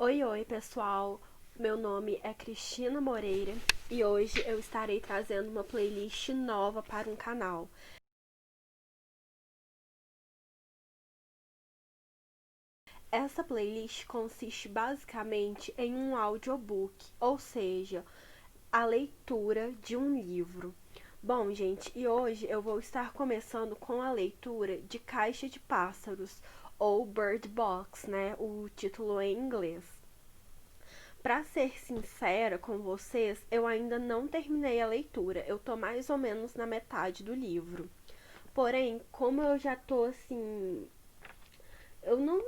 Oi, oi, pessoal. Meu nome é Cristina Moreira e hoje eu estarei trazendo uma playlist nova para um canal. Essa playlist consiste basicamente em um audiobook, ou seja, a leitura de um livro. Bom, gente, e hoje eu vou estar começando com a leitura de Caixa de Pássaros, ou Bird Box, né? O título em inglês. Pra ser sincera com vocês, eu ainda não terminei a leitura. Eu tô mais ou menos na metade do livro. Porém, como eu já tô assim, eu não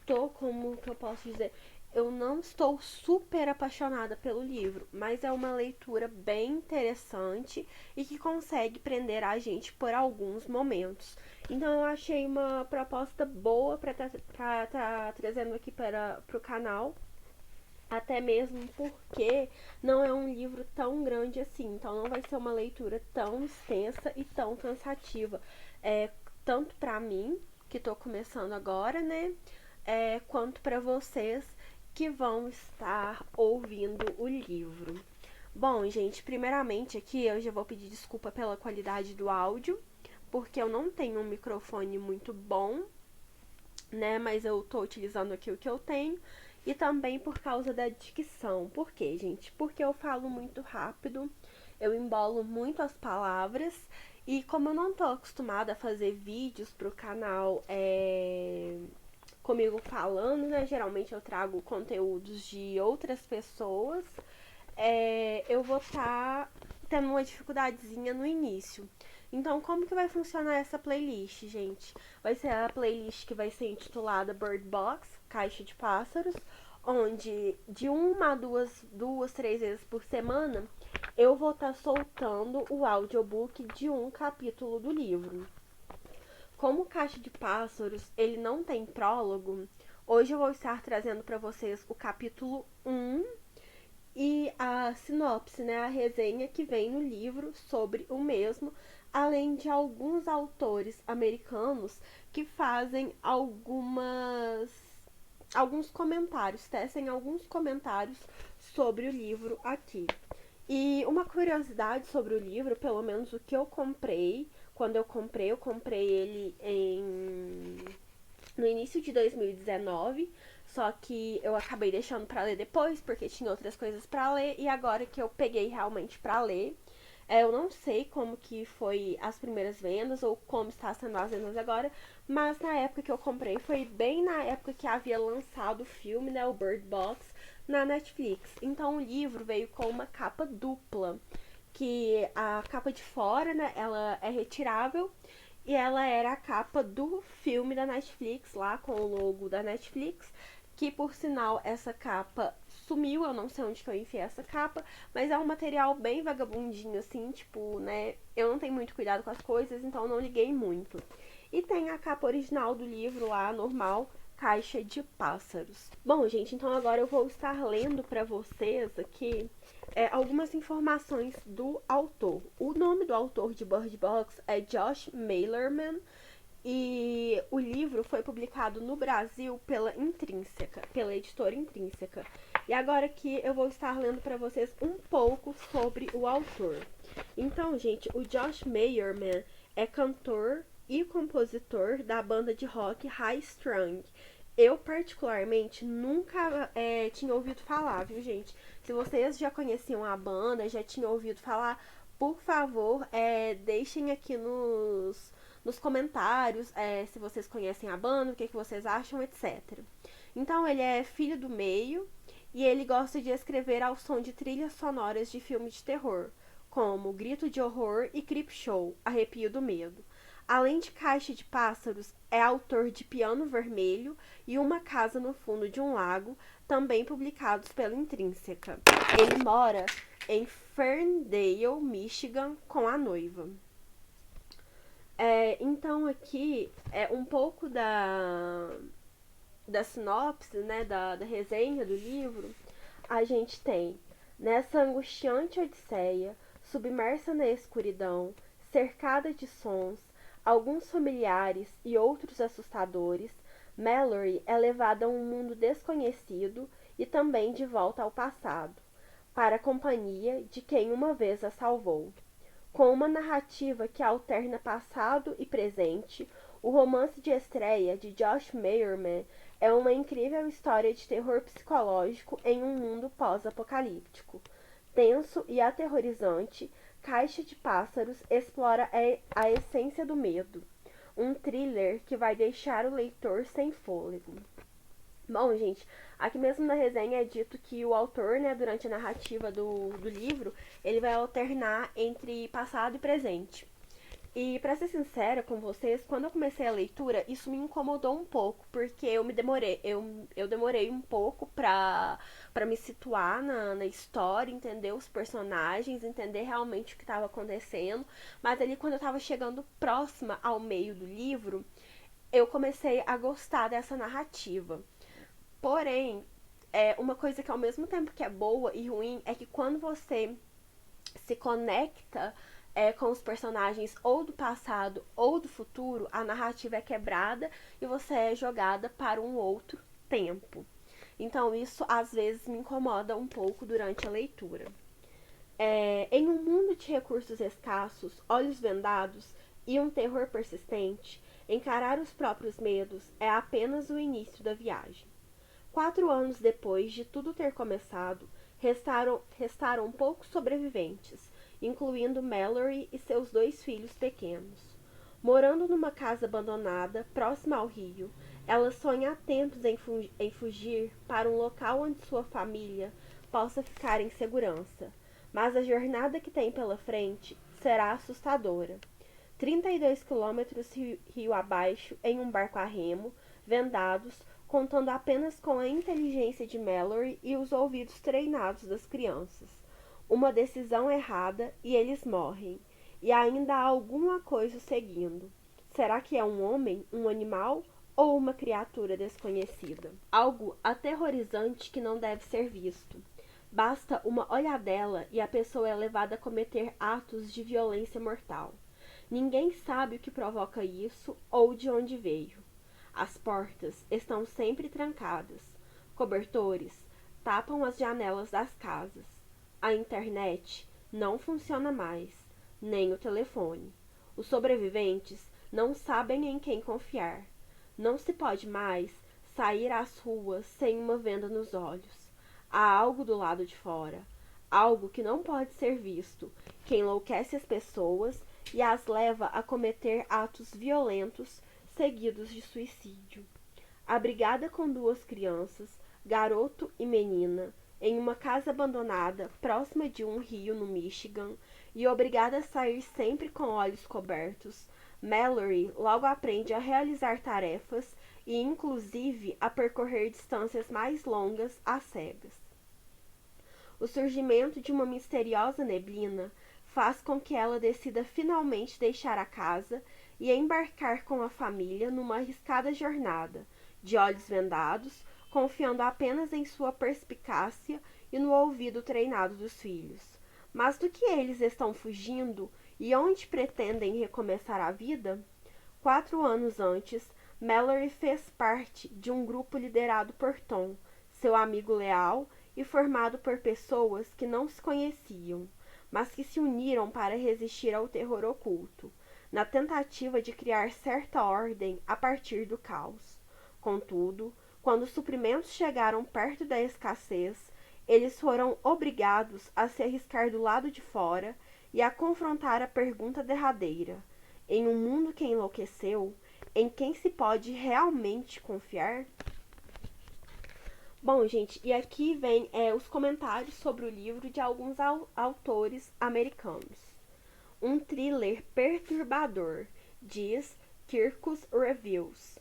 tô, como que eu posso dizer, eu não estou super apaixonada pelo livro, mas é uma leitura bem interessante e que consegue prender a gente por alguns momentos. Então eu achei uma proposta boa para tá trazendo aqui para o canal, até mesmo porque não é um livro tão grande assim, então não vai ser uma leitura tão extensa e tão cansativa. Tanto para mim, que tô começando agora, né? Quanto para vocês que vão estar ouvindo o livro. Bom, gente, primeiramente aqui eu já vou pedir desculpa pela qualidade do áudio, porque eu não tenho um microfone muito bom, né? Mas eu tô utilizando aqui o que eu tenho. E também por causa da dicção. Por quê, gente? Porque eu falo muito rápido, eu embolo muito as palavras. E como eu não tô acostumada a fazer vídeos pro canal comigo falando, né? Geralmente eu trago conteúdos de outras pessoas. Eu vou estar tendo uma dificuldadezinha no início. Então, como que vai funcionar essa playlist, gente? Vai ser a playlist que vai ser intitulada Bird Box, Caixa de Pássaros, onde de uma a duas, três vezes por semana, eu vou estar soltando o audiobook de um capítulo do livro. Como Caixa de Pássaros, ele não tem prólogo, hoje eu vou estar trazendo para vocês o capítulo um e a sinopse, né, a resenha que vem no livro sobre o mesmo, além de alguns autores americanos que fazem alguns comentários, tecem alguns comentários sobre o livro aqui. E uma curiosidade sobre o livro, pelo menos o que eu comprei, quando eu comprei ele no início de 2019, só que eu acabei deixando para ler depois, porque tinha outras coisas para ler, e agora que eu peguei realmente para ler, eu não sei como que foi as primeiras vendas ou como está sendo as vendas agora, mas na época que eu comprei foi bem na época que havia lançado o filme, né, o Bird Box, na Netflix. Então o livro veio com uma capa dupla, que a capa de fora, né, ela é retirável e ela era a capa do filme da Netflix, lá com o logo da Netflix, que por sinal essa capa sumiu, eu não sei onde que eu enfiei essa capa, mas é um material bem vagabundinho assim, tipo, né, eu não tenho muito cuidado com as coisas, então não liguei muito. E tem a capa original do livro lá, normal, Caixa de Pássaros. Bom, gente, então agora eu vou estar lendo para vocês aqui algumas informações do autor. O nome do autor de Bird Box é Josh Malerman e o livro foi publicado no Brasil pela Intrínseca, pela editora Intrínseca. E agora aqui eu vou estar lendo para vocês um pouco sobre o autor. Então, gente, o Josh Malerman é cantor e compositor da banda de rock High Strung. Eu, particularmente, nunca tinha ouvido falar, viu, gente? Se vocês já conheciam a banda, já tinham ouvido falar, por favor, deixem aqui nos comentários se vocês conhecem a banda, o que vocês acham, etc. Então, ele é filho do meio e ele gosta de escrever ao som de trilhas sonoras de filmes de terror, como Grito de Horror e Creepshow, Arrepio do Medo. Além de Caixa de Pássaros, é autor de Piano Vermelho e Uma Casa no Fundo de um Lago, também publicados pela Intrínseca. Ele mora em Ferndale, Michigan, com a noiva. Então aqui é um pouco da sinopse, né, da resenha do livro. A gente tem: nessa angustiante odisseia, submersa na escuridão, cercada de sons, alguns familiares e outros assustadores, Mallory é levada a um mundo desconhecido e também de volta ao passado, para a companhia de quem uma vez a salvou. Com uma narrativa que alterna passado e presente, o romance de estreia de Josh Malerman é uma incrível história de terror psicológico em um mundo pós-apocalíptico. Tenso e aterrorizante, Caixa de Pássaros explora a essência do medo. Um thriller que vai deixar o leitor sem fôlego. Bom, gente, aqui mesmo na resenha é dito que o autor, né, durante a narrativa do livro, ele vai alternar entre passado e presente. E pra ser sincera com vocês, quando eu comecei a leitura, isso me incomodou um pouco, porque eu demorei um pouco pra me situar na história, entender os personagens, entender realmente o que estava acontecendo. Mas ali quando eu tava chegando próxima ao meio do livro, eu comecei a gostar dessa narrativa. Porém, uma coisa que ao mesmo tempo que é boa e ruim é que quando você se conecta com os personagens ou do passado ou do futuro, a narrativa é quebrada e você é jogada para um outro tempo. Então isso às vezes me incomoda um pouco durante a leitura. Em um mundo de recursos escassos, olhos vendados e um terror persistente, encarar os próprios medos é apenas o início da viagem. 4 anos depois de tudo ter começado, restaram poucos sobreviventes, incluindo Mallory e seus 2 filhos pequenos. Morando numa casa abandonada, próxima ao rio, ela sonha há tempos em fugir para um local onde sua família possa ficar em segurança. Mas a jornada que tem pela frente será assustadora. 32 quilômetros rio abaixo em um barco a remo, vendados, contando apenas com a inteligência de Mallory e os ouvidos treinados das crianças. Uma decisão errada e eles morrem. E ainda há alguma coisa seguindo. Será que é um homem, um animal ou uma criatura desconhecida? Algo aterrorizante que não deve ser visto. Basta uma olhadela e a pessoa é levada a cometer atos de violência mortal. Ninguém sabe o que provoca isso ou de onde veio. As portas estão sempre trancadas. Cobertores tapam as janelas das casas. A internet não funciona mais, nem o telefone. Os sobreviventes não sabem em quem confiar. Não se pode mais sair às ruas sem uma venda nos olhos. Há algo do lado de fora, algo que não pode ser visto, que enlouquece as pessoas e as leva a cometer atos violentos seguidos de suicídio. Abrigada com 2 crianças, garoto e menina, em uma casa abandonada próxima de um rio no Michigan e obrigada a sair sempre com olhos cobertos, Mallory logo aprende a realizar tarefas e inclusive a percorrer distâncias mais longas às cegas. O surgimento de uma misteriosa neblina faz com que ela decida finalmente deixar a casa e embarcar com a família numa arriscada jornada, de olhos vendados, confiando apenas em sua perspicácia e no ouvido treinado dos filhos. Mas do que eles estão fugindo e onde pretendem recomeçar a vida? 4 anos antes, Mallory fez parte de um grupo liderado por Tom, seu amigo leal e formado por pessoas que não se conheciam, mas que se uniram para resistir ao terror oculto, na tentativa de criar certa ordem a partir do caos. Contudo, quando os suprimentos chegaram perto da escassez, eles foram obrigados a se arriscar do lado de fora e a confrontar a pergunta derradeira: em um mundo que enlouqueceu, em quem se pode realmente confiar? Bom, gente, e aqui vem os comentários sobre o livro de alguns autores americanos. Um thriller perturbador, diz Kirkus Reviews.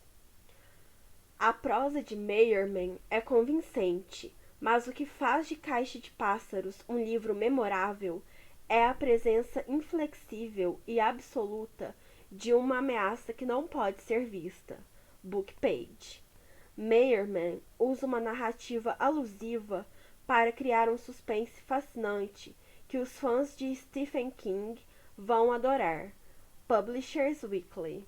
A prosa de Meyerman é convincente, mas o que faz de Caixa de Pássaros um livro memorável é a presença inflexível e absoluta de uma ameaça que não pode ser vista. Book Page. Meyerman usa uma narrativa alusiva para criar um suspense fascinante que os fãs de Stephen King vão adorar. Publishers Weekly.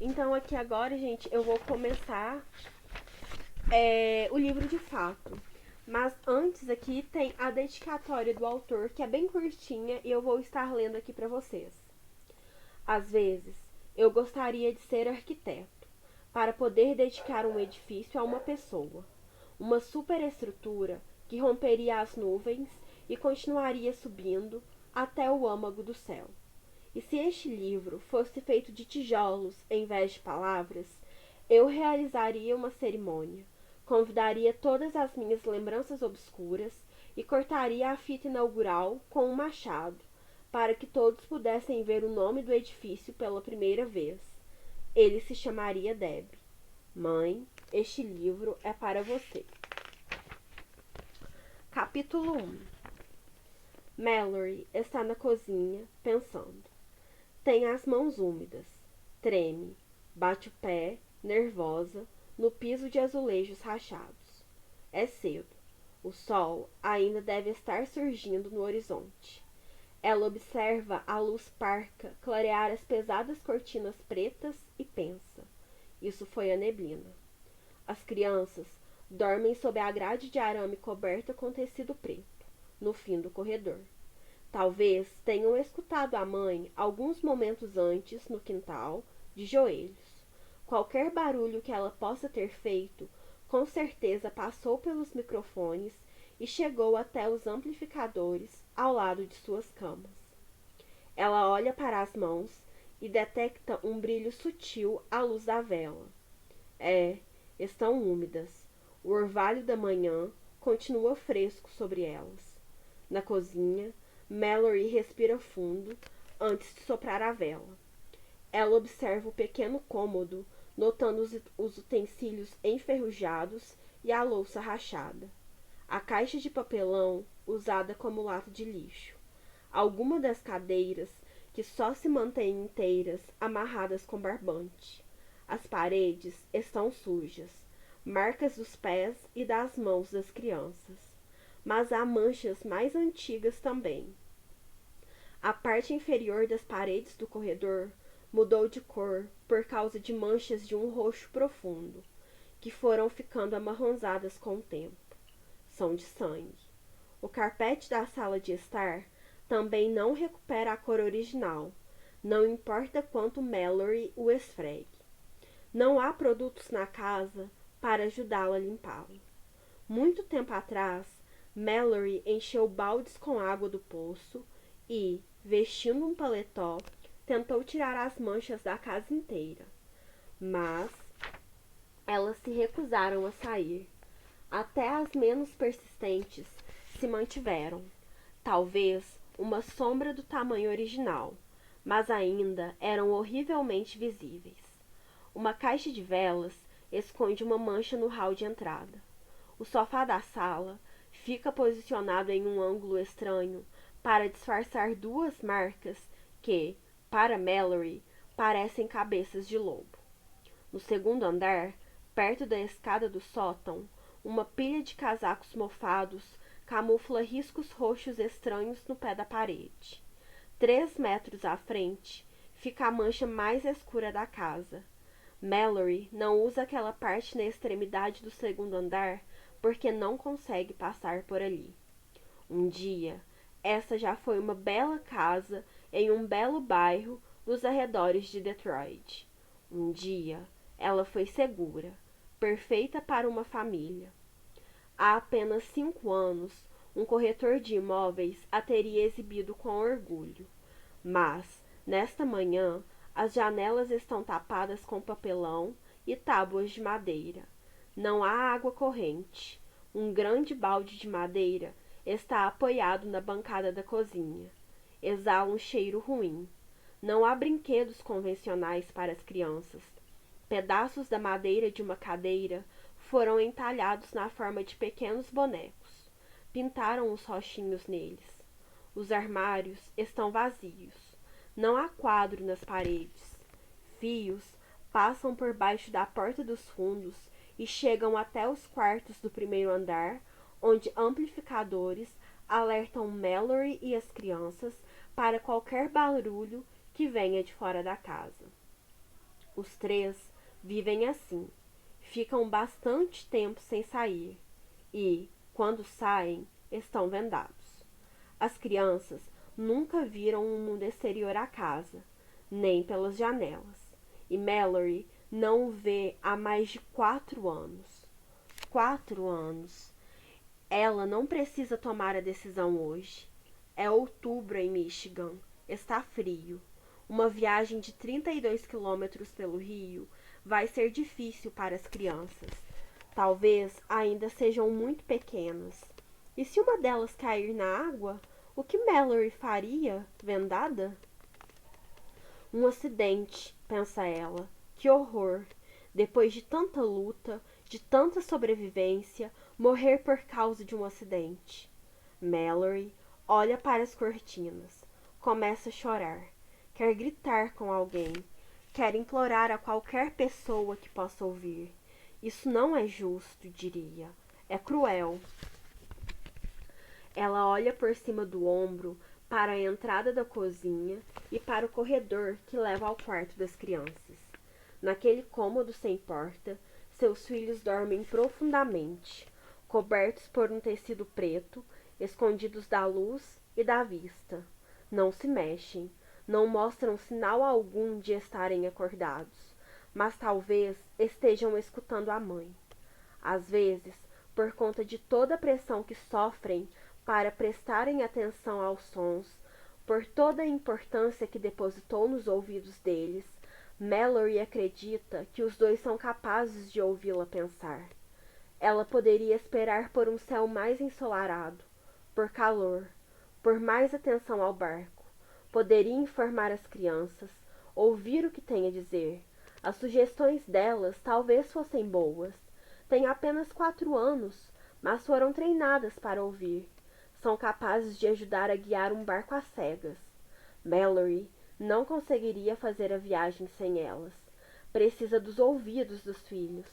Então aqui agora, gente, eu vou começar o livro de fato. Mas antes aqui tem a dedicatória do autor, que é bem curtinha e eu vou estar lendo aqui para vocês. Às vezes, eu gostaria de ser arquiteto, para poder dedicar um edifício a uma pessoa, uma superestrutura que romperia as nuvens e continuaria subindo até o âmago do céu. E se este livro fosse feito de tijolos em vez de palavras, eu realizaria uma cerimônia, convidaria todas as minhas lembranças obscuras e cortaria a fita inaugural com um machado, para que todos pudessem ver o nome do edifício pela primeira vez. Ele se chamaria Deb. Mãe, este livro é para você. Capítulo 1. Mallory está na cozinha, pensando. Tem as mãos úmidas. Treme. Bate o pé, nervosa, no piso de azulejos rachados. É cedo. O sol ainda deve estar surgindo no horizonte. Ela observa a luz parca clarear as pesadas cortinas pretas e pensa. Isso foi a neblina. As crianças dormem sob a grade de arame coberta com tecido preto, no fim do corredor. Talvez tenham escutado a mãe alguns momentos antes no quintal, de joelhos. Qualquer barulho que ela possa ter feito, com certeza passou pelos microfones e chegou até os amplificadores ao lado de suas camas. Ela olha para as mãos e detecta um brilho sutil à luz da vela. Estão úmidas. O orvalho da manhã continua fresco sobre elas. Na cozinha, Mallory respira fundo antes de soprar a vela. Ela observa o pequeno cômodo, notando os utensílios enferrujados e a louça rachada. A caixa de papelão usada como lata de lixo. Algumas das cadeiras que só se mantêm inteiras amarradas com barbante. As paredes estão sujas, marcas dos pés e das mãos das crianças. Mas há manchas mais antigas também. A parte inferior das paredes do corredor mudou de cor por causa de manchas de um roxo profundo, que foram ficando amarronzadas com o tempo. São de sangue. O carpete da sala de estar também não recupera a cor original, não importa quanto Mallory o esfregue. Não há produtos na casa para ajudá-la a limpá-lo. Muito tempo atrás, Mallory encheu baldes com água do poço e, vestindo um paletó, tentou tirar as manchas da casa inteira. Mas elas se recusaram a sair. Até as menos persistentes se mantiveram. Talvez uma sombra do tamanho original, mas ainda eram horrivelmente visíveis. Uma caixa de velas esconde uma mancha no hall de entrada. O sofá da sala fica posicionado em um ângulo estranho para disfarçar duas marcas que, para Mallory, parecem cabeças de lobo. No segundo andar, perto da escada do sótão, uma pilha de casacos mofados camufla riscos roxos estranhos no pé da parede. 3 metros à frente fica a mancha mais escura da casa. Mallory não usa aquela parte na extremidade do segundo andar porque não consegue passar por ali. Um dia, essa já foi uma bela casa em um belo bairro dos arredores de Detroit. Um dia, ela foi segura, perfeita para uma família. Há apenas 5 anos, um corretor de imóveis a teria exibido com orgulho. Mas, nesta manhã, as janelas estão tapadas com papelão e tábuas de madeira. Não há água corrente. Um grande balde de madeira está apoiado na bancada da cozinha. Exala um cheiro ruim. Não há brinquedos convencionais para as crianças. Pedaços da madeira de uma cadeira foram entalhados na forma de pequenos bonecos. Pintaram os rostinhos neles. Os armários estão vazios. Não há quadro nas paredes. Fios passam por baixo da porta dos fundos e chegam até os quartos do primeiro andar, onde amplificadores alertam Mallory e as crianças para qualquer barulho que venha de fora da casa. Os três vivem assim, ficam bastante tempo sem sair e, quando saem, estão vendados. As crianças nunca viram o mundo exterior à casa, nem pelas janelas, e Mallory não o vê há mais de 4 anos. 4 anos. Ela não precisa tomar a decisão hoje. É outubro em Michigan. Está frio. Uma viagem de 32 quilômetros pelo rio vai ser difícil para as crianças. Talvez ainda sejam muito pequenas. E se uma delas cair na água, o que Mallory faria, vendada? Um acidente, pensa ela. Que horror! Depois de tanta luta, de tanta sobrevivência, morrer por causa de um acidente. Mallory olha para as cortinas. Começa a chorar. Quer gritar com alguém. Quer implorar a qualquer pessoa que possa ouvir. Isso não é justo, diria. É cruel. Ela olha por cima do ombro para a entrada da cozinha e para o corredor que leva ao quarto das crianças. Naquele cômodo sem porta, seus filhos dormem profundamente, cobertos por um tecido preto, escondidos da luz e da vista. Não se mexem, não mostram sinal algum de estarem acordados, mas talvez estejam escutando a mãe. Às vezes, por conta de toda a pressão que sofrem para prestarem atenção aos sons, por toda a importância que depositou nos ouvidos deles, Mallory acredita que os dois são capazes de ouvi-la pensar. Ela poderia esperar por um céu mais ensolarado, por calor, por mais atenção ao barco. Poderia informar as crianças, ouvir o que tem a dizer. As sugestões delas talvez fossem boas. Têm apenas 4 anos, mas foram treinadas para ouvir. São capazes de ajudar a guiar um barco às cegas. Mallory não conseguiria fazer a viagem sem elas. Precisa dos ouvidos dos filhos.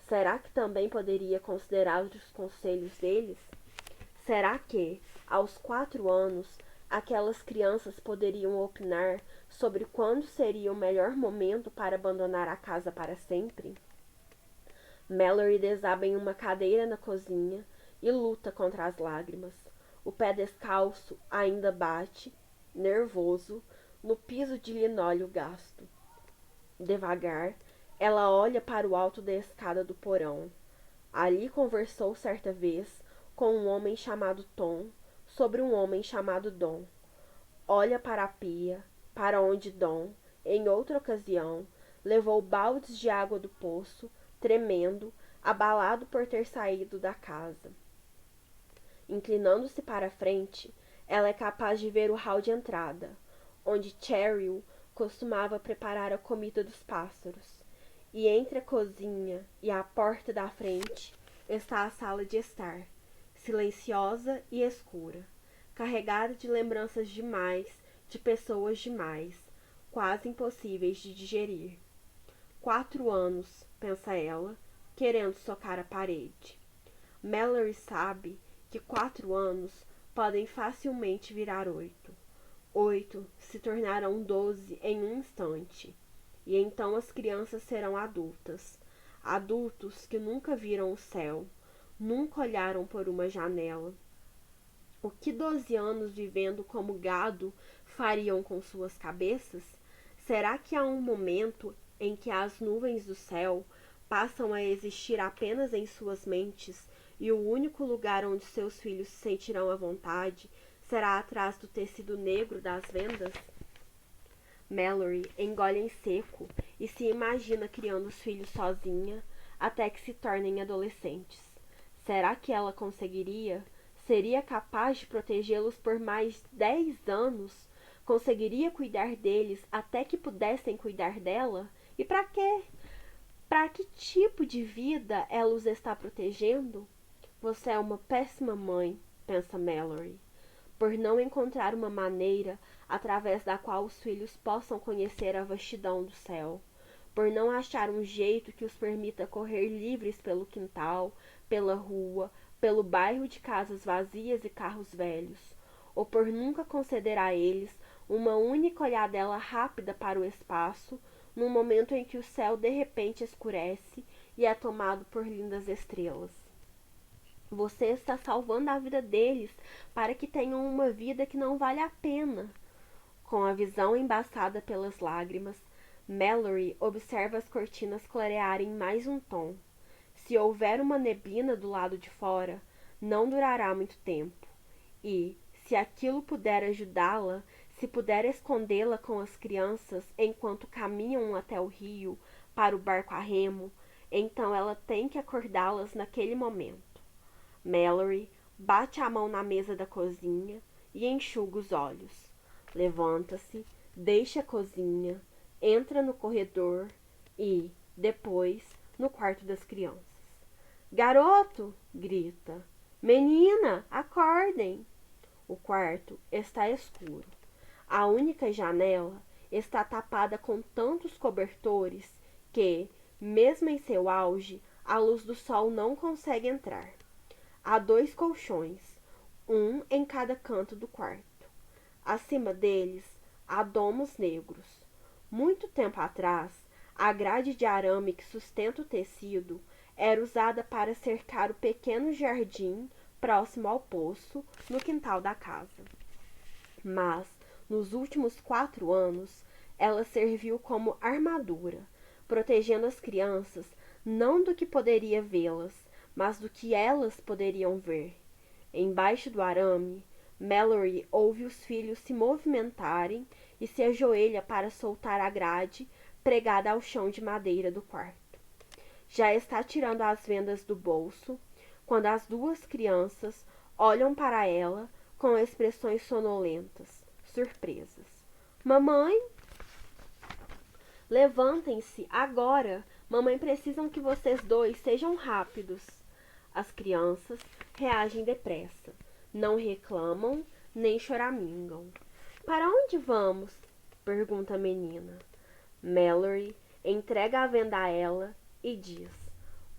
Será que também poderia considerar os conselhos deles? Será que, aos 4 anos, aquelas crianças poderiam opinar sobre quando seria o melhor momento para abandonar a casa para sempre? Mallory desaba em uma cadeira na cozinha e luta contra as lágrimas. O pé descalço ainda bate, nervoso, no piso de linóleo gasto. Devagar, ela olha para o alto da escada do porão. Ali conversou certa vez com um homem chamado Tom sobre um homem chamado Dom. Olha para a pia, para onde Dom, em outra ocasião, levou baldes de água do poço, tremendo, abalado por ter saído da casa. Inclinando-se para a frente, ela é capaz de ver o hall de entrada, onde Cheryl costumava preparar a comida dos pássaros. E entre a cozinha e a porta da frente está a sala de estar, silenciosa e escura, carregada de lembranças demais, de pessoas demais, quase impossíveis de digerir. 4 anos, pensa ela, querendo socar a parede. Mallory sabe que 4 anos podem facilmente virar 8. 8 se tornarão 12 em um instante. E então as crianças serão adultas. Adultos que nunca viram o céu, nunca olharam por uma janela. O que 12 anos vivendo como gado fariam com suas cabeças? Será que há um momento em que as nuvens do céu passam a existir apenas em suas mentes e o único lugar onde seus filhos se sentirão à vontade será atrás do tecido negro das vendas? Mallory engole em seco e se imagina criando os filhos sozinha até que se tornem adolescentes. Será que ela conseguiria? Seria capaz de protegê-los por mais 10 anos? Conseguiria cuidar deles até que pudessem cuidar dela? E para quê? Para que tipo de vida ela os está protegendo? Você é uma péssima mãe, pensa Mallory, por não encontrar uma maneira através da qual os filhos possam conhecer a vastidão do céu, por não achar um jeito que os permita correr livres pelo quintal, pela rua, pelo bairro de casas vazias e carros velhos, ou por nunca conceder a eles uma única olhadela rápida para o espaço, num momento em que o céu de repente escurece e é tomado por lindas estrelas. Você está salvando a vida deles para que tenham uma vida que não vale a pena. Com a visão embaçada pelas lágrimas, Mallory observa as cortinas clarearem mais um tom. Se houver uma neblina do lado de fora, não durará muito tempo. E, se aquilo puder ajudá-la, se puder escondê-la com as crianças enquanto caminham até o rio para o barco a remo, então ela tem que acordá-las naquele momento. Mallory bate a mão na mesa da cozinha e enxuga os olhos. Levanta-se, deixa a cozinha, entra no corredor e, depois, no quarto das crianças. Garoto! Grita. Menina, acordem! O quarto está escuro. A única janela está tapada com tantos cobertores que, mesmo em seu auge, a luz do sol não consegue entrar. Há 2 colchões, um em cada canto do quarto. Acima deles, há domos negros. Muito tempo atrás, a grade de arame que sustenta o tecido era usada para cercar o pequeno jardim próximo ao poço no quintal da casa. Mas, nos últimos 4 anos, ela serviu como armadura, protegendo as crianças não do que poderia vê-las, mas do que elas poderiam ver. Embaixo do arame, Mallory ouve os filhos se movimentarem e se ajoelha para soltar a grade pregada ao chão de madeira do quarto. Já está tirando as vendas do bolso quando as 2 crianças olham para ela com expressões sonolentas, surpresas. Mamãe? Levantem-se agora! Mamãe precisa que vocês 2 sejam rápidos. As crianças reagem depressa. Não reclamam, nem choramingam. Para onde vamos? Pergunta a menina. Mallory entrega a venda a ela e diz: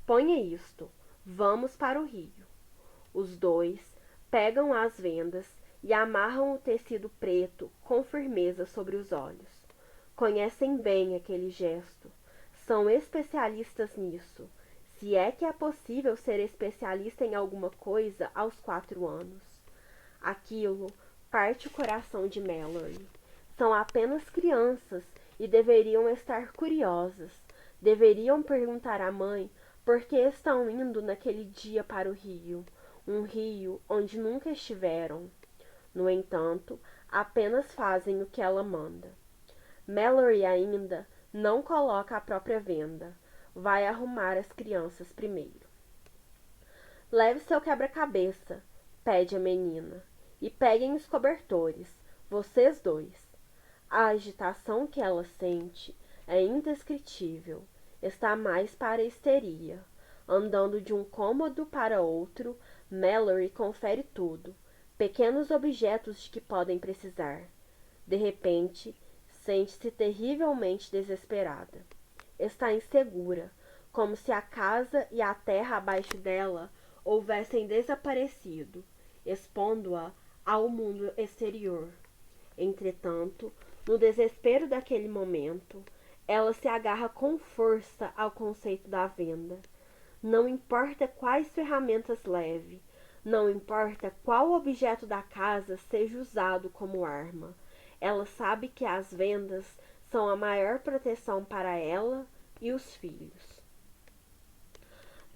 ponha isto, vamos para o rio. Os 2 pegam as vendas e amarram o tecido preto com firmeza sobre os olhos. Conhecem bem aquele gesto. São especialistas nisso. Se é que é possível ser especialista em alguma coisa aos 4 anos. Aquilo parte o coração de Mallory. São apenas crianças e deveriam estar curiosas. Deveriam perguntar à mãe por que estão indo naquele dia para o rio, um rio onde nunca estiveram. No entanto, apenas fazem o que ela manda. Mallory ainda não coloca a própria venda. Vai arrumar as crianças primeiro. Leve seu quebra-cabeça, pede a menina, e peguem os cobertores, vocês 2. A agitação que ela sente é indescritível. Está mais para a histeria. Andando de um cômodo para outro, Mallory confere tudo, pequenos objetos de que podem precisar. De repente, sente-se terrivelmente desesperada. Está insegura, como se a casa e a terra abaixo dela houvessem desaparecido, expondo-a ao mundo exterior. Entretanto, no desespero daquele momento, ela se agarra com força ao conceito da venda. Não importa quais ferramentas leve, não importa qual objeto da casa seja usado como arma, ela sabe que as vendas são a maior proteção para ela e os filhos.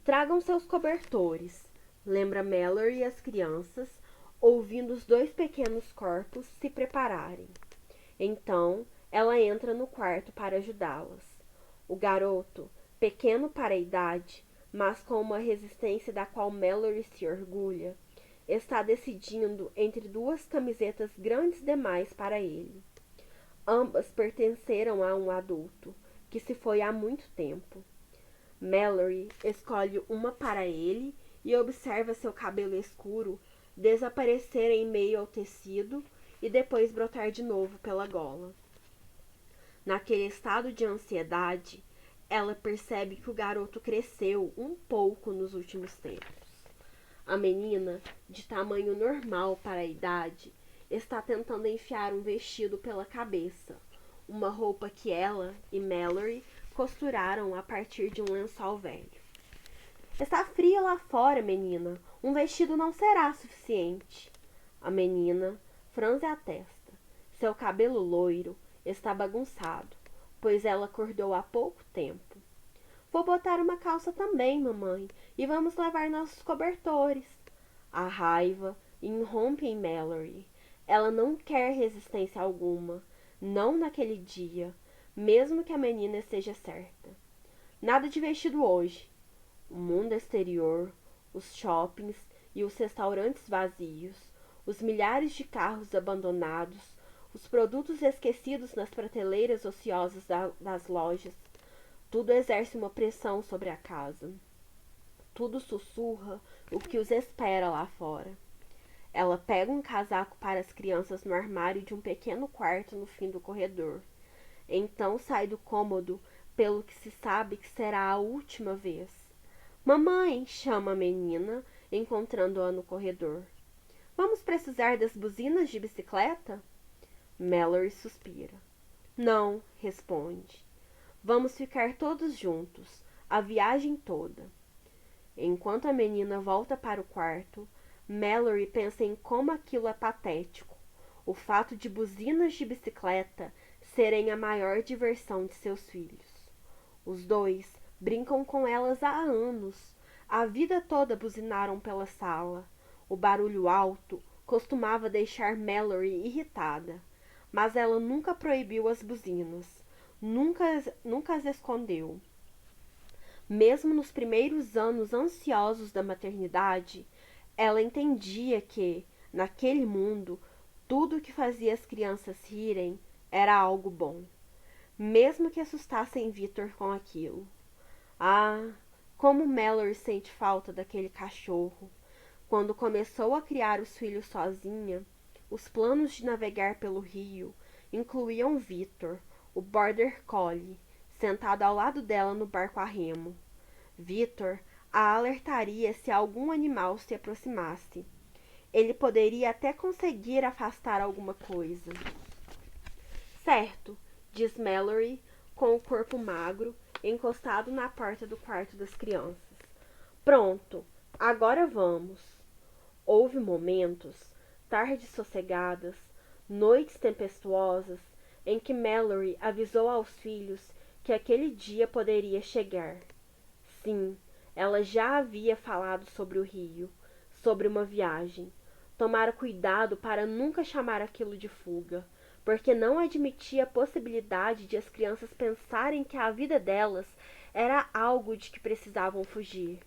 Tragam seus cobertores, lembra Mallory e as crianças, ouvindo os 2 pequenos corpos se prepararem. Então, ela entra no quarto para ajudá-las. O garoto, pequeno para a idade, mas com uma resistência da qual Mallory se orgulha, está decidindo entre 2 camisetas grandes demais para ele. Ambas pertenceram a um adulto, que se foi há muito tempo. Mallory escolhe uma para ele e observa seu cabelo escuro desaparecer em meio ao tecido e depois brotar de novo pela gola. Naquele estado de ansiedade, ela percebe que o garoto cresceu um pouco nos últimos tempos. A menina, de tamanho normal para a idade, está tentando enfiar um vestido pela cabeça, uma roupa que ela e Mallory costuraram a partir de um lençol velho. Está frio lá fora, menina. Um vestido não será suficiente. A menina franze a testa. Seu cabelo loiro está bagunçado, pois ela acordou há pouco tempo. Vou botar uma calça também, mamãe, e vamos levar nossos cobertores. A raiva irrompe em Mallory. Ela não quer resistência alguma, não naquele dia, mesmo que a menina esteja certa. Nada de vestido hoje. O mundo exterior, os shoppings e os restaurantes vazios, os milhares de carros abandonados, os produtos esquecidos nas prateleiras ociosas das lojas, tudo exerce uma pressão sobre a casa. Tudo sussurra o que os espera lá fora. Ela pega um casaco para as crianças no armário de um pequeno quarto no fim do corredor. Então sai do cômodo, pelo que se sabe que será a última vez. Mamãe, chama a menina, encontrando-a no corredor. Vamos precisar das buzinas de bicicleta? Mallory suspira. Não, responde. Vamos ficar todos juntos, a viagem toda. Enquanto a menina volta para o quarto, Mallory pensa em como aquilo é patético. O fato de buzinas de bicicleta serem a maior diversão de seus filhos. Os dois brincam com elas há anos. A vida toda buzinaram pela sala. O barulho alto costumava deixar Mallory irritada, mas ela nunca proibiu as buzinas, nunca as escondeu. Mesmo nos primeiros anos ansiosos da maternidade, ela entendia que, naquele mundo, tudo que fazia as crianças rirem era algo bom, mesmo que assustassem Victor com aquilo. Ah, como Mallory sente falta daquele cachorro. Quando começou a criar os filhos sozinha, os planos de navegar pelo rio incluíam Victor, o Border Collie, sentado ao lado dela no barco a remo. Victor a alertaria se algum animal se aproximasse. Ele poderia até conseguir afastar alguma coisa. Certo, diz Mallory, com o corpo magro, encostado na porta do quarto das crianças. Pronto, agora vamos. Houve momentos, tardes sossegadas, noites tempestuosas, em que Mallory avisou aos filhos que aquele dia poderia chegar. Sim, ela já havia falado sobre o rio, sobre uma viagem. Tomara cuidado para nunca chamar aquilo de fuga, porque não admitia a possibilidade de as crianças pensarem que a vida delas era algo de que precisavam fugir.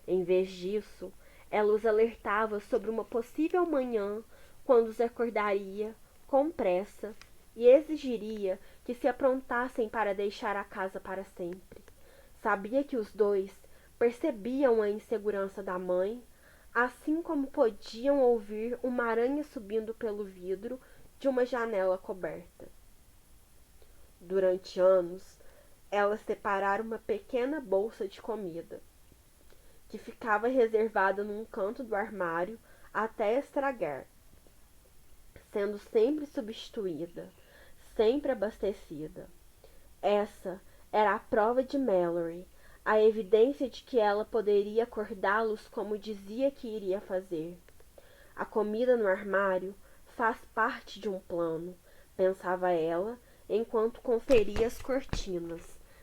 Em vez disso, ela os alertava sobre uma possível manhã, quando os acordaria, com pressa, e exigiria que se aprontassem para deixar a casa para sempre. Sabia que os dois percebiam a insegurança da mãe, assim como podiam ouvir uma aranha subindo pelo vidro de uma janela coberta. Durante anos, elas separaram uma pequena bolsa de comida, que ficava reservada num canto do armário até estragar, sendo sempre substituída, sempre abastecida. Essa era a prova de Mallory, a evidência de que ela poderia acordá-los como dizia que iria fazer. A comida no armário faz parte de um plano, pensava ela, enquanto conferia as cortinas,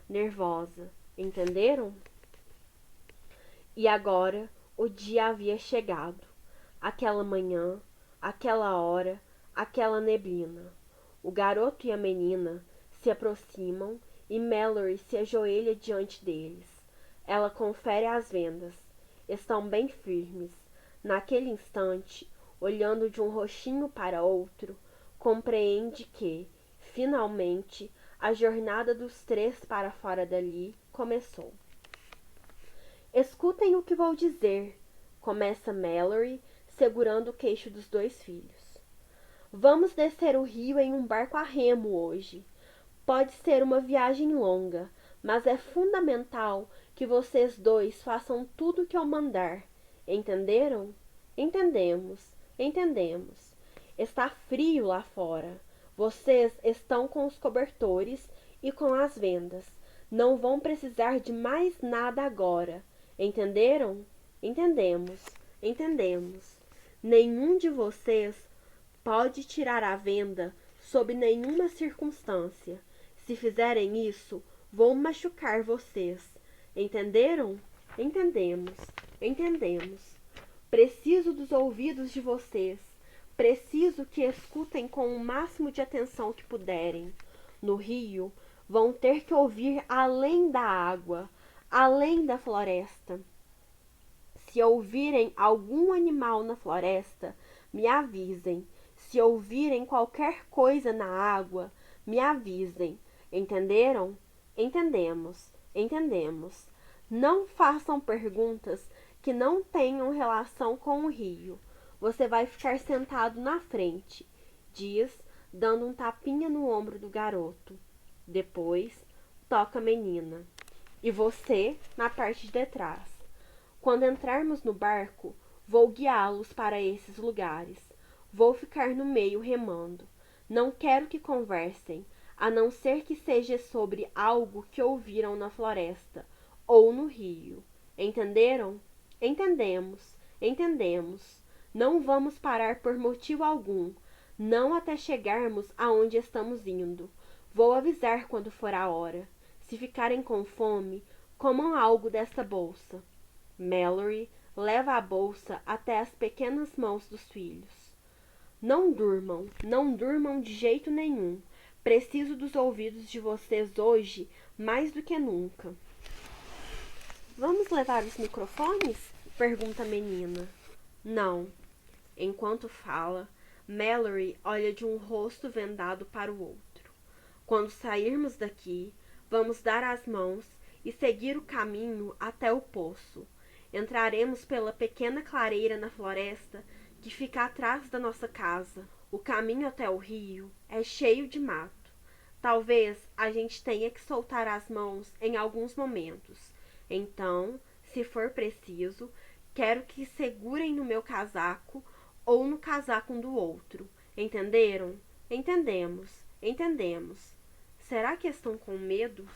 nervosa. Entenderam? E agora o dia havia chegado. Aquela manhã, aquela hora, aquela neblina. O garoto e a menina se aproximam e Mallory se ajoelha diante deles. Ela confere as vendas. Estão bem firmes. Naquele instante, olhando de um roxinho para outro, compreende que, finalmente, a jornada dos três para fora dali começou. Escutem o que vou dizer, começa Mallory, segurando o queixo dos dois filhos. Vamos descer o rio em um barco a remo hoje. Pode ser uma viagem longa, mas é fundamental que vocês dois façam tudo o que eu mandar. Entenderam? Entendemos, entendemos. Está frio lá fora. Vocês estão com os cobertores e com as vendas. Não vão precisar de mais nada agora. Entenderam? Entendemos, entendemos. Nenhum de vocês pode tirar a venda sob nenhuma circunstância. Se fizerem isso, vou machucar vocês. Entenderam? Entendemos, entendemos. Preciso dos ouvidos de vocês. Preciso que escutem com o máximo de atenção que puderem. No rio, vão ter que ouvir além da água, além da floresta. Se ouvirem algum animal na floresta, me avisem. Se ouvirem qualquer coisa na água, me avisem. Entenderam? Entendemos, entendemos. Não façam perguntas que não tenham relação com o rio. Você vai ficar sentado na frente, diz, dando um tapinha no ombro do garoto. Depois, toca a menina. E você na parte de trás. Quando entrarmos no barco, vou guiá-los para esses lugares. Vou ficar no meio remando. Não quero que conversem, a não ser que seja sobre algo que ouviram na floresta ou no rio. Entenderam? Entendemos, entendemos. Não vamos parar por motivo algum, não até chegarmos aonde estamos indo. Vou avisar quando for a hora. Se ficarem com fome, comam algo desta bolsa. Mallory leva a bolsa até as pequenas mãos dos filhos. Não durmam de jeito nenhum. Preciso dos ouvidos de vocês hoje mais do que nunca. Vamos levar os microfones? Pergunta a menina. Não. Enquanto fala, Mallory olha de um rosto vendado para o outro. Quando sairmos daqui, vamos dar as mãos e seguir o caminho até o poço. Entraremos pela pequena clareira na floresta que fica atrás da nossa casa. O caminho até o rio é cheio de mato. Talvez a gente tenha que soltar as mãos em alguns momentos. Então, se for preciso, quero que segurem no meu casaco ou no casaco um do outro. Entenderam? Entendemos, entendemos. Será que estão com medo?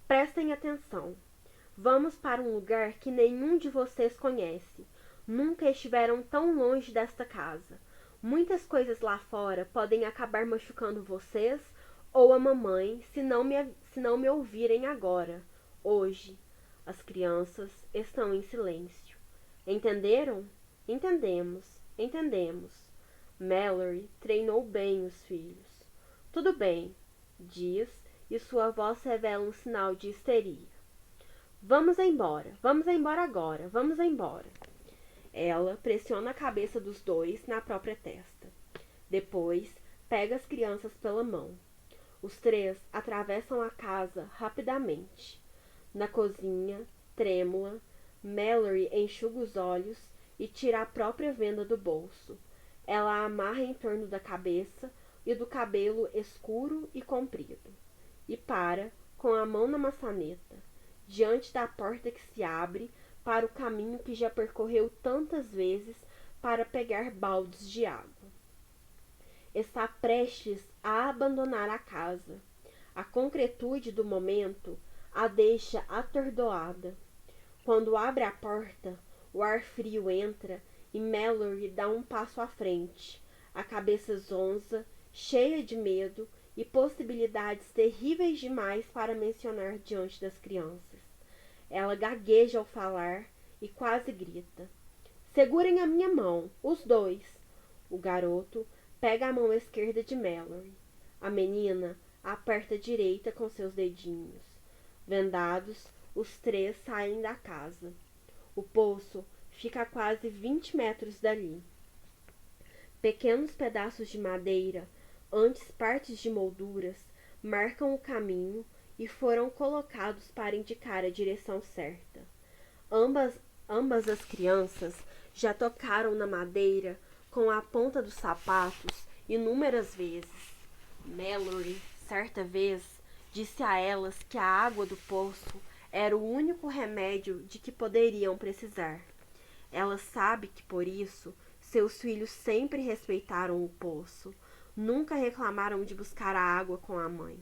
Prestem atenção. Vamos para um lugar que nenhum de vocês conhece. Nunca estiveram tão longe desta casa. Muitas coisas lá fora podem acabar machucando vocês ou a mamãe se não me ouvirem agora, hoje. As crianças estão em silêncio. Entenderam? Entendemos, entendemos. Mallory treinou bem os filhos. Tudo bem, diz, e sua voz revela um sinal de histeria. Vamos embora agora, vamos embora. Ela pressiona a cabeça dos dois na própria testa. Depois, pega as crianças pela mão. Os três atravessam a casa rapidamente. Na cozinha, trêmula, Mallory enxuga os olhos e tira a própria venda do bolso. Ela a amarra em torno da cabeça e do cabelo escuro e comprido. E para, com a mão na maçaneta, diante da porta que se abre para o caminho que já percorreu tantas vezes para pegar baldes de água. Está prestes a abandonar a casa. A concretude do momento a deixa atordoada. Quando abre a porta, o ar frio entra e Mallory dá um passo à frente, a cabeça zonza, cheia de medo e possibilidades terríveis demais para mencionar diante das crianças. Ela gagueja ao falar e quase grita. Segurem a minha mão, os dois. O garoto pega a mão esquerda de Mallory. A menina aperta a direita com seus dedinhos. Vendados, os três saem da casa. O poço fica a quase 20 metros dali. Pequenos pedaços de madeira, antes partes de molduras, marcam o caminho e foram colocados para indicar a direção certa. Ambas as crianças já tocaram na madeira com a ponta dos sapatos inúmeras vezes. Mallory, certa vez, disse a elas que a água do poço era o único remédio de que poderiam precisar. Ela sabe que por isso seus filhos sempre respeitaram o poço. Nunca reclamaram de buscar a água com a mãe.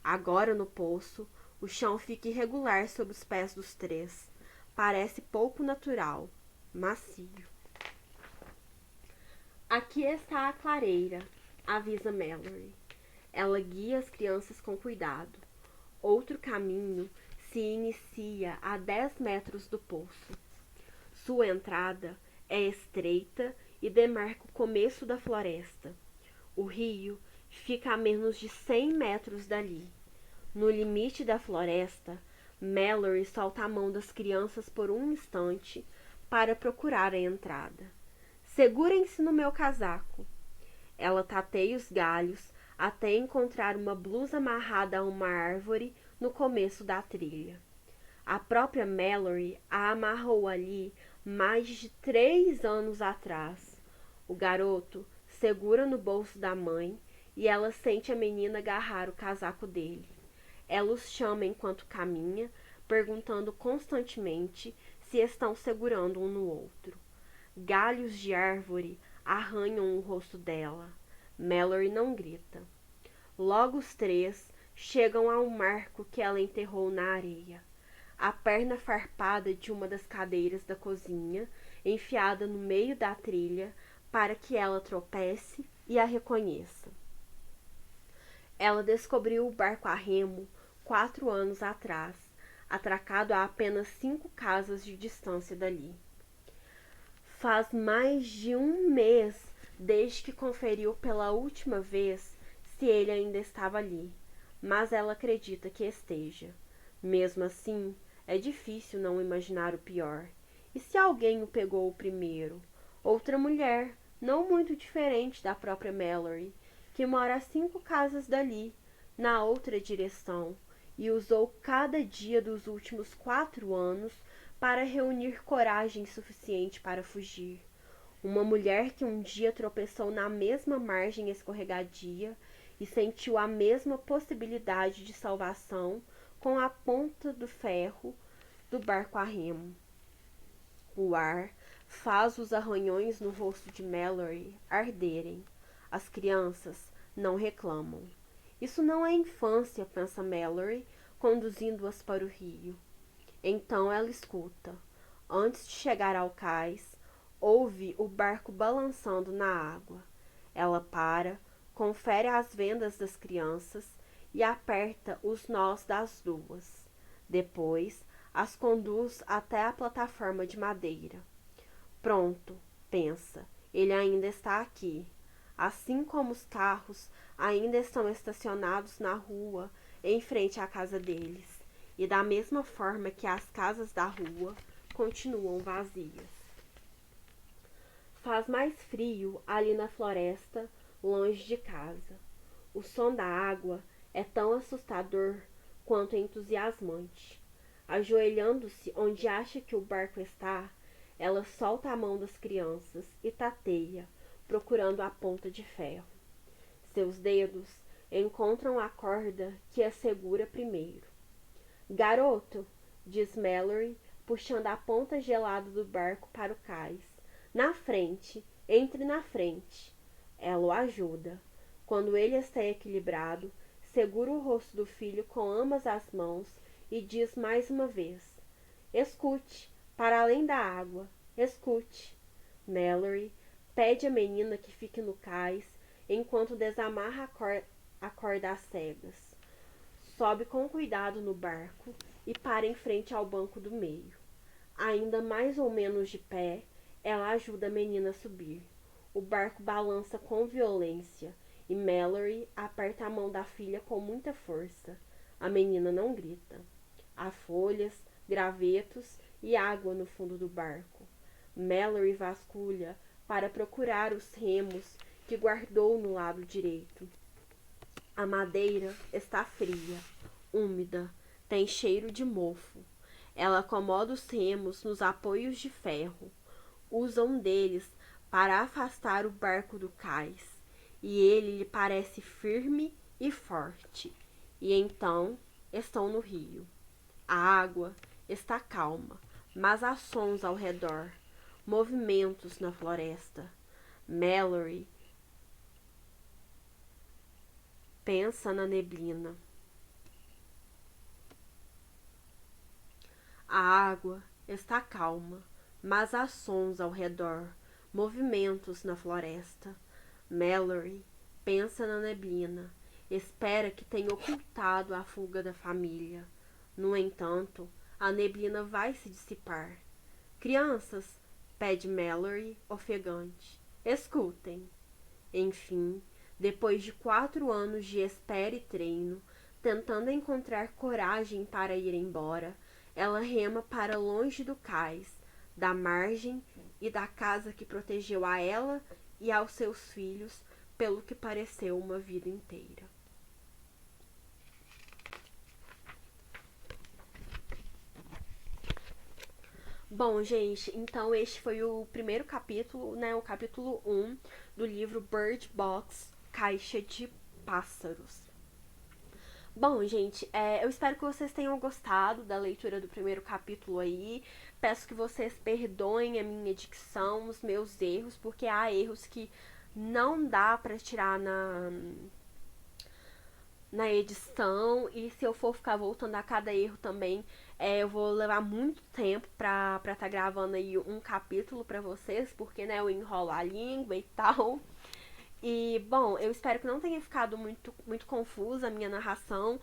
Agora no poço, o chão fica irregular sob os pés dos três. Parece pouco natural, macio. Aqui está a clareira, avisa Mallory. Ela guia as crianças com cuidado. Outro caminho se inicia a 10 metros do poço. Sua entrada é estreita e demarca o começo da floresta. O rio fica a menos de 100 metros dali. No limite da floresta, Mallory solta a mão das crianças por um instante para procurar a entrada. Segurem-se no meu casaco. Ela tateia os galhos até encontrar uma blusa amarrada a uma árvore no começo da trilha. A própria Mallory a amarrou ali mais de 3 anos atrás. O garoto segura no bolso da mãe e ela sente a menina agarrar o casaco dele. Ela os chama enquanto caminha, perguntando constantemente se estão segurando um no outro. Galhos de árvore arranham o rosto dela. Mallory não grita. Logo os três chegam a um marco que ela enterrou na areia. A perna farpada de uma das cadeiras da cozinha, enfiada no meio da trilha, para que ela tropece e a reconheça. Ela descobriu o barco a remo 4 anos atrás, atracado a apenas 5 casas de distância dali. Faz mais de um mês desde que conferiu pela última vez se ele ainda estava ali, mas ela acredita que esteja. Mesmo assim, é difícil não imaginar o pior. E se alguém o pegou primeiro? Outra mulher, não muito diferente da própria Mallory, que mora a 5 casas dali, na outra direção, e usou cada dia dos últimos 4 anos para reunir coragem suficiente para fugir. Uma mulher que um dia tropeçou na mesma margem escorregadia e sentiu a mesma possibilidade de salvação com a ponta do ferro do barco a remo. O ar faz os arranhões no rosto de Mallory arderem. As crianças não reclamam. Isso não é infância, pensa Mallory, conduzindo-as para o rio. Então ela escuta. Antes de chegar ao cais, ouve o barco balançando na água. Ela para, confere as vendas das crianças e aperta os nós das duas. Depois, as conduz até a plataforma de madeira. Pronto, pensa, ele ainda está aqui. Assim como os carros ainda estão estacionados na rua em frente à casa deles. E da mesma forma que as casas da rua continuam vazias. Faz mais frio ali na floresta, longe de casa. O som da água é tão assustador quanto entusiasmante. Ajoelhando-se onde acha que o barco está, ela solta a mão das crianças e tateia, procurando a ponta de ferro. Seus dedos encontram a corda que a segura primeiro. Garoto, diz Mallory, puxando a ponta gelada do barco para o cais. Na frente, entre na frente. Ela o ajuda. Quando ele está equilibrado, segura o rosto do filho com ambas as mãos e diz mais uma vez: escute, para além da água, escute. Mallory pede à menina que fique no cais enquanto desamarra a corda às cegas. Sobe com cuidado no barco e para em frente ao banco do meio. Ainda mais ou menos de pé, ela ajuda a menina a subir. O barco balança com violência e Mallory aperta a mão da filha com muita força. A menina não grita. Há folhas, gravetos e água no fundo do barco. Mallory vasculha para procurar os remos que guardou no lado direito. A madeira está fria, úmida, tem cheiro de mofo. Ela acomoda os remos nos apoios de ferro. Usa um deles para afastar o barco do cais, e ele lhe parece firme e forte. E então estão no rio. A água está calma, mas há sons ao redor, movimentos na floresta. Mallory pensa na neblina. A água está calma, mas há sons ao redor, movimentos na floresta. Mallory pensa na neblina, espera que tenha ocultado a fuga da família. No entanto, a neblina vai se dissipar. Crianças, pede Mallory, ofegante, escutem. Enfim, depois de 4 anos de espera e treino, tentando encontrar coragem para ir embora, ela rema para longe do cais, da margem e da casa que protegeu a ela e aos seus filhos pelo que pareceu uma vida inteira. Bom, gente, então este foi o primeiro capítulo, né, o capítulo 1 do livro Bird Box, Caixa de Pássaros. Bom, gente, eu espero que vocês tenham gostado da leitura do primeiro capítulo aí. Peço que vocês perdoem a minha dicção, os meus erros, porque há erros que não dá pra tirar na edição, e se eu for ficar voltando a cada erro também, eu vou levar muito tempo pra tá gravando aí um capítulo pra vocês, porque, né, eu enrolo a língua e tal. E, bom, eu espero que não tenha ficado muito confusa a minha narração.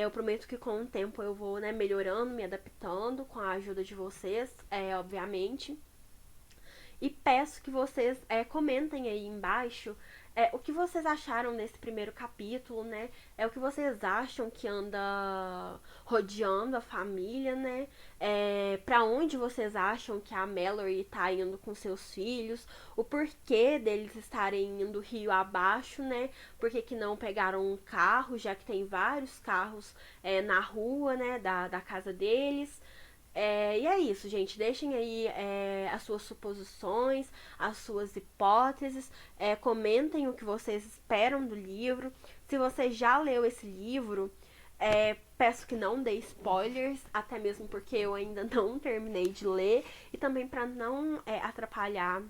Eu prometo que com o tempo eu vou, né, melhorando, me adaptando com a ajuda de vocês, obviamente. E peço que vocês comentem aí embaixo o que vocês acharam desse primeiro capítulo, né? O que vocês acham que anda rodeando a família, né? Pra onde vocês acham que a Mallory tá indo com seus filhos, o porquê deles estarem indo rio abaixo, né? Por que não pegaram um carro, já que tem vários carros na rua, né, da casa deles. E é isso, gente. Deixem aí as suas suposições, as suas hipóteses. Comentem o que vocês esperam do livro. Se você já leu esse livro, peço que não dê spoilers, até mesmo porque eu ainda não terminei de ler. E também para não atrapalhar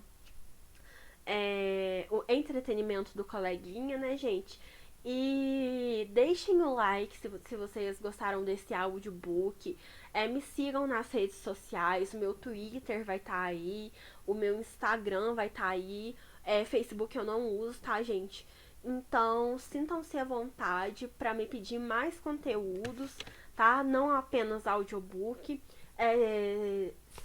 o entretenimento do coleguinha, né, gente? E deixem o like se vocês gostaram desse audiobook. Me sigam nas redes sociais. O meu Twitter vai estar aí. O meu Instagram vai estar aí. Facebook eu não uso, tá, gente? Então, sintam-se à vontade para me pedir mais conteúdos, tá? Não apenas audiobook.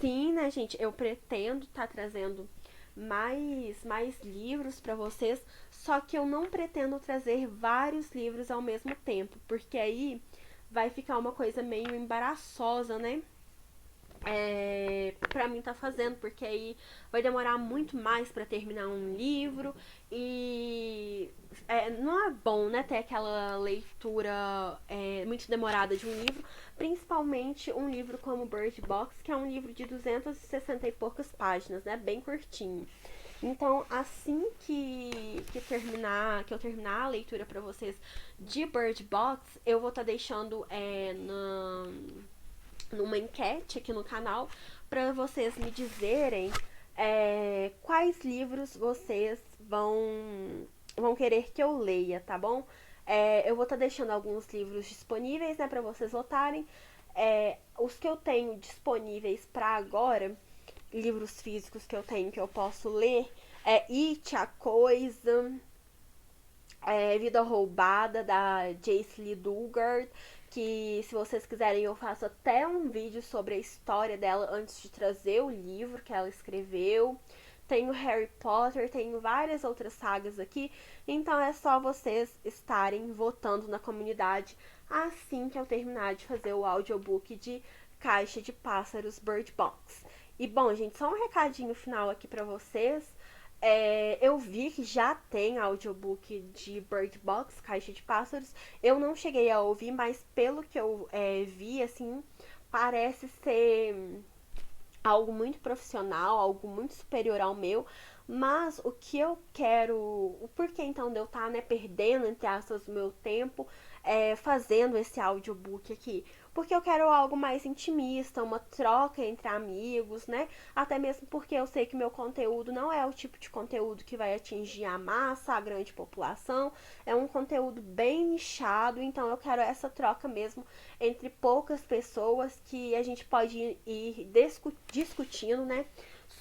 Sim, né, gente? Eu pretendo estar trazendo mais livros para vocês, só que eu não pretendo trazer vários livros ao mesmo tempo, porque aí vai ficar uma coisa meio embaraçosa, né? Pra mim tá fazendo, porque aí vai demorar muito mais pra terminar um livro e não é bom, né, ter aquela leitura muito demorada de um livro, principalmente um livro como Bird Box, que é um livro de 260 e poucas páginas, né, bem curtinho. Então, assim que eu terminar a leitura pra vocês de Bird Box, eu vou estar deixando numa enquete aqui no canal para vocês me dizerem quais livros vocês vão querer que eu leia, tá bom? Eu vou estar deixando alguns livros disponíveis, né, para vocês votarem. Os que eu tenho disponíveis para agora, livros físicos que eu tenho que eu posso ler, It, A Coisa, Vida Roubada, da Jace Lee Dugard, que se vocês quiserem eu faço até um vídeo sobre a história dela antes de trazer o livro que ela escreveu. Tenho Harry Potter, tenho várias outras sagas aqui, então é só vocês estarem votando na comunidade assim que eu terminar de fazer o audiobook de Caixa de Pássaros Bird Box. E bom, gente, só um recadinho final aqui pra vocês. Eu vi que já tem audiobook de Bird Box, Caixa de Pássaros. Eu não cheguei a ouvir, mas pelo que eu vi, assim, parece ser algo muito profissional, algo muito superior ao meu. Mas o que eu quero, o porquê então de eu estar, né, perdendo, entre aspas, o meu tempo fazendo esse audiobook aqui? porque eu quero algo mais intimista, uma troca entre amigos, né? Até mesmo porque eu sei que meu conteúdo não é o tipo de conteúdo que vai atingir a massa, a grande população, é um conteúdo bem nichado, então eu quero essa troca mesmo entre poucas pessoas que a gente pode ir discutindo, né,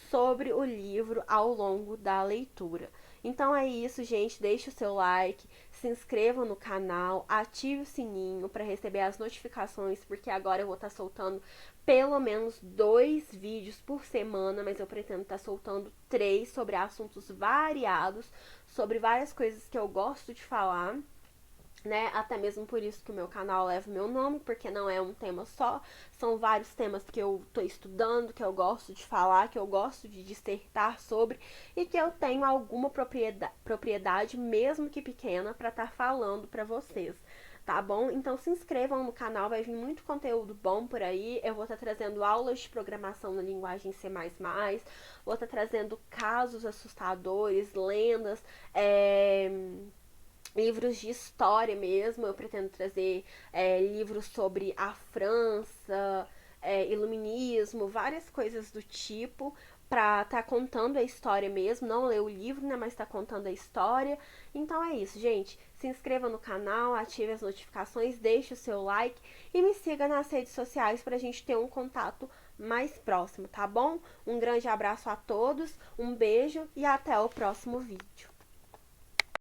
sobre o livro ao longo da leitura. Então é isso, gente. Deixe o seu like, se inscreva no canal, ative o sininho para receber as notificações, porque agora eu vou estar soltando pelo menos 2 vídeos por semana, mas eu pretendo estar soltando 3 sobre assuntos variados, sobre várias coisas que eu gosto de falar, né? Até mesmo por isso que o meu canal leva o meu nome, porque não é um tema só, são vários temas que eu tô estudando, que eu gosto de falar, que eu gosto de dissertar sobre e que eu tenho alguma propriedade mesmo que pequena, para estar falando para vocês. Tá bom? Então se inscrevam no canal, vai vir muito conteúdo bom por aí. Eu vou estar trazendo aulas de programação na linguagem C++, vou estar trazendo casos assustadores, lendas, livros de história mesmo. Eu pretendo trazer livros sobre a França, iluminismo, várias coisas do tipo, pra tá contando a história mesmo, não ler o livro, né, mas tá contando a história. Então é isso, gente. Se inscreva no canal, ative as notificações, deixe o seu like e me siga nas redes sociais pra gente ter um contato mais próximo, tá bom? Um grande abraço a todos, um beijo e até o próximo vídeo.